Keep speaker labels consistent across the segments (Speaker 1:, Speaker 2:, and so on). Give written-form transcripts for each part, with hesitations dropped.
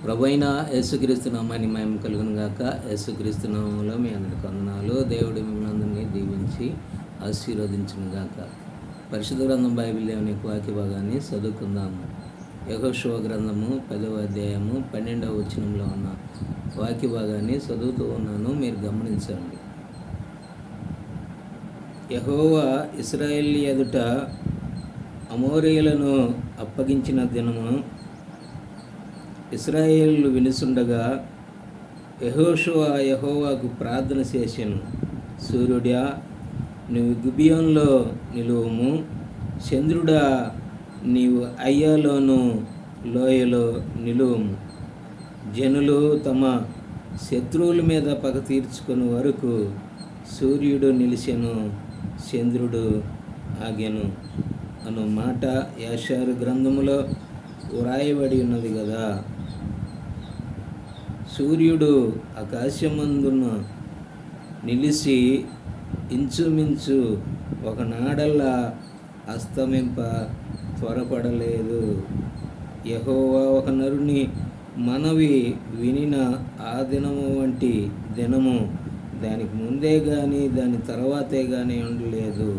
Speaker 1: ప్రభువైన యేసుక్రీస్తు నామానికి మహిమ కలుగును గాక. యేసుక్రీస్తు నామములో మీ అందరికి వందనాలు. దేవుడు మిమ్మల్ని అందరినీ దీవించి ఆశీర్వదించును గాక. పరిశుద్ధ గ్రంథం బైబిల్ దేవుని యొక్క వాక్య భాగాన్ని చదువుకుందాము. యెహోషువ గ్రంథము 10వ అధ్యాయము 12వ వచనంలో ఉన్న వాక్య భాగాన్ని చదువుతూ ఉన్నాను, మీరు గమనించండి. యెహోవా ఇశ్రాయేలు ఎదుట అమోరీయులను అప్పగించిన దినము ఇశ్రాయేలు వినుసుండగా యెహోషువ యెహోవాకు ప్రార్థన చేసెను. సూర్యుడా, నీవు గిబియోనులో నిలువుము, చంద్రుడా, నీవు అయ్యాలోను లోయలో నిలువుము. జనులు తమ శత్రువుల మీద పగ తీర్చుకుని వరకు సూర్యుడు నిలిచెను, చంద్రుడు ఆగెను అను మాట యెషయా గ్రంథములో వ్రాయబడి ఉన్నది కదా. సూర్యుడు ఆకాశమందున నిలిచి ఇంచుమించు ఒక నాడల్లా అస్తమింప త్వరపడలేదు. యెహోవా ఒక నరుని మనవి వినిన ఆ దినము వంటి దినము దానికి ముందే కానీ దాని తర్వాతే కానీ ఉండలేదు.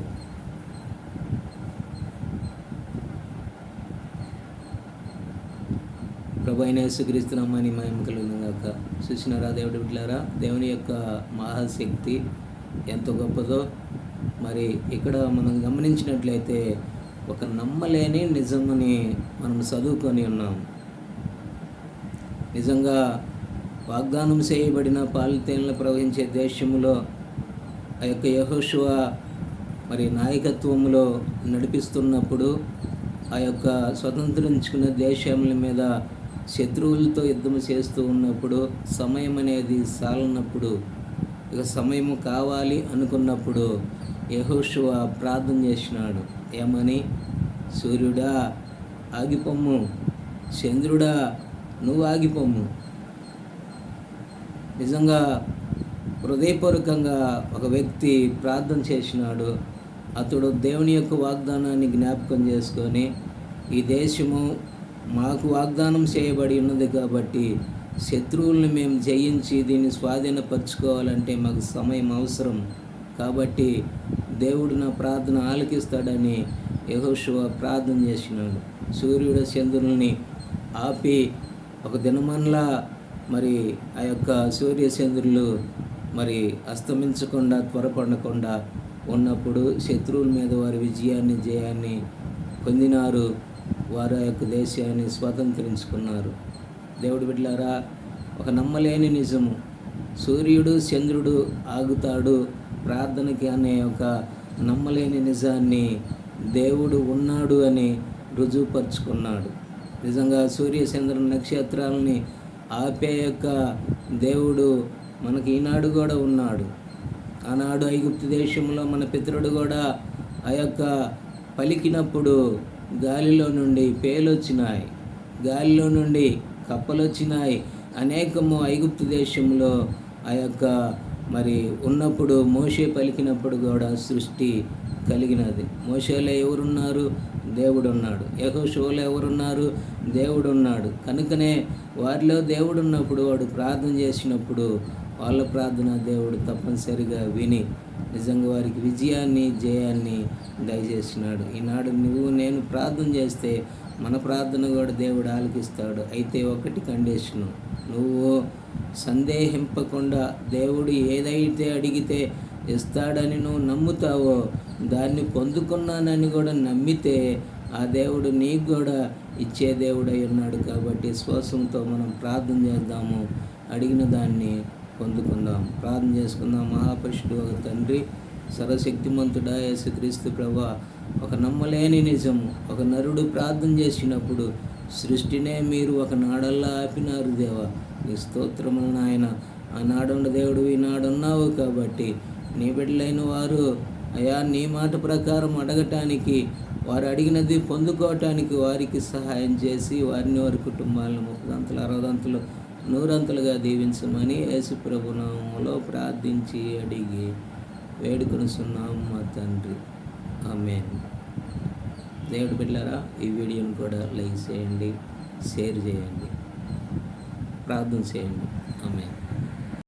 Speaker 1: ప్రభువైన యేసుక్రీస్తు నామానికి మహిమ కలుగును గాక. చూసినారా దేవుడి బిడ్డలారా, దేవుని యొక్క మహాశక్తి ఎంత గొప్పదో. మరి ఇక్కడ మనం గమనించినట్లయితే ఒక నమ్మలేని నిజమని మనం చదువుకొని ఉన్నాం. నిజంగా వాగ్దానం చేయబడిన పాలితేనలు ప్రవహించే దేశంలో ఆ యొక్క యెహోషువ మరి నాయకత్వంలో నడిపిస్తున్నప్పుడు ఆ యొక్క స్వతంత్రించుకున్న దేశముల మీద శత్రువులతో యుద్ధం చేస్తూ ఉన్నప్పుడు సమయం అనేది సాలనప్పుడు, ఇక సమయం కావాలి అనుకున్నప్పుడు యెహోషువ ప్రార్థన చేసినాడు. ఏమని? సూర్యుడా ఆగిపోమ్ము, చంద్రుడా నువ్వు ఆగిపోమ్ము. నిజంగా హృదయపూర్వకంగా ఒక వ్యక్తి ప్రార్థన చేసినాడు. అతడు దేవుని యొక్క వాగ్దానాన్ని జ్ఞాపకం చేసుకొని, ఈ దేశము మాకు వాగ్దానం చేయబడి ఉన్నది కాబట్టి శత్రువుల్ని మేము జయించి దీన్ని స్వాధీనపరచుకోవాలంటే మాకు సమయం అవసరం కాబట్టి దేవుడు నా ప్రార్థన ఆలకిస్తాడని యెహోషువ ప్రార్థన చేసినాడు. సూర్యుడు చంద్రుల్ని ఆపి ఒక దినమన్లా మరి ఆ యొక్క సూర్యచంద్రులు మరి అస్తమించకుండా త్వరపడకుండా ఉన్నప్పుడు శత్రువుల మీద వారి విజయాన్ని జయాన్ని పొందినారు. వారు ఆ యొక్క దేశాన్ని స్వతంత్రించుకున్నారు. దేవుడి బిడ్డలారా, ఒక నమ్మలేని నిజము, సూర్యుడు చంద్రుడు ఆగుతాడు ప్రార్థనకి అనే ఒక నమ్మలేని నిజాన్ని దేవుడు ఉన్నాడు అని రుజువుపరుచుకున్నాడు. నిజంగా సూర్య చంద్ర నక్షత్రాలని ఆపే యొక్క దేవుడు మనకి ఈనాడు కూడా ఉన్నాడు. ఆనాడు ఐగుప్తు దేశంలో మన పితరుడు కూడా ఆ యొక్క పలికినప్పుడు గాలిలో నుండి పేలొచ్చినాయి, గాలిలో నుండి కప్పలు వచ్చినాయి. అనేకము ఐగుప్తు దేశంలో ఆ యొక్క మరి ఉన్నప్పుడు మోషే పలికినప్పుడు కూడా సృష్టి కలిగినది. మోషేలో ఎవరున్నారు? దేవుడు ఉన్నాడు. యెహోషువలో ఎవరున్నారు? దేవుడు ఉన్నాడు. కనుకనే వారిలో దేవుడు ఉన్నప్పుడు వాడు ప్రార్థన చేసినప్పుడు వాళ్ళ ప్రార్థన దేవుడు తప్పనిసరిగా విని నిజంగా వారికి విజయాన్ని జయాన్ని దయచేసినాడు. ఈనాడు నువ్వు నేను ప్రార్థన చేస్తే మన ప్రార్థన కూడా దేవుడు ఆలకిస్తాడు. అయితే ఒకటి కండిషను, నువ్వు సందేహింపకుండా దేవుడు ఏదైతే అడిగితే ఇస్తాడని నువ్వు నమ్ముతావో దాన్ని పొందుకున్నానని కూడా నమ్మితే ఆ దేవుడు నీకు కూడా ఇచ్చే దేవుడై ఉన్నాడు. కాబట్టి విశ్వాసంతో మనం ప్రార్థన చేద్దాము, అడిగిన దాన్ని పొందుకుందాం. ప్రార్థన చేసుకుందాం. మహాపరిశుద్ధుడు తండ్రి, సర్వశక్తిమంతుడా యేసుక్రీస్తు ప్రభువా, ఒక నమ్మలేని నిజము, ఒక నరుడు ప్రార్థన చేసినప్పుడు సృష్టినే మీరు ఒక నాడల్లా ఆపినారు దేవా. నీ స్తోత్రములు నాయన. ఆనాడున్న దేవుడు ఈనాడున్నావు కాబట్టి నీ బిడ్డలైన వారు అయా నీ మాట ప్రకారం అడగటానికి, వారు అడిగినది పొందుకోవటానికి వారికి సహాయం చేసి వారిని వారి కుటుంబాలను 30 అంతలు 60 అంతలు 100 అంతలుగా దీవించమని యేసు ప్రభు నామములో ప్రార్థించి అడిగి వేడుకొనుచున్నాము మా తండ్రి. ఆమేన్. దేవుడి బిడ్డలారా, ఈ వీడియోని కూడా లైక్ చేయండి, షేర్ చేయండి. ప్రార్థన చేయండి. ఆమేన్.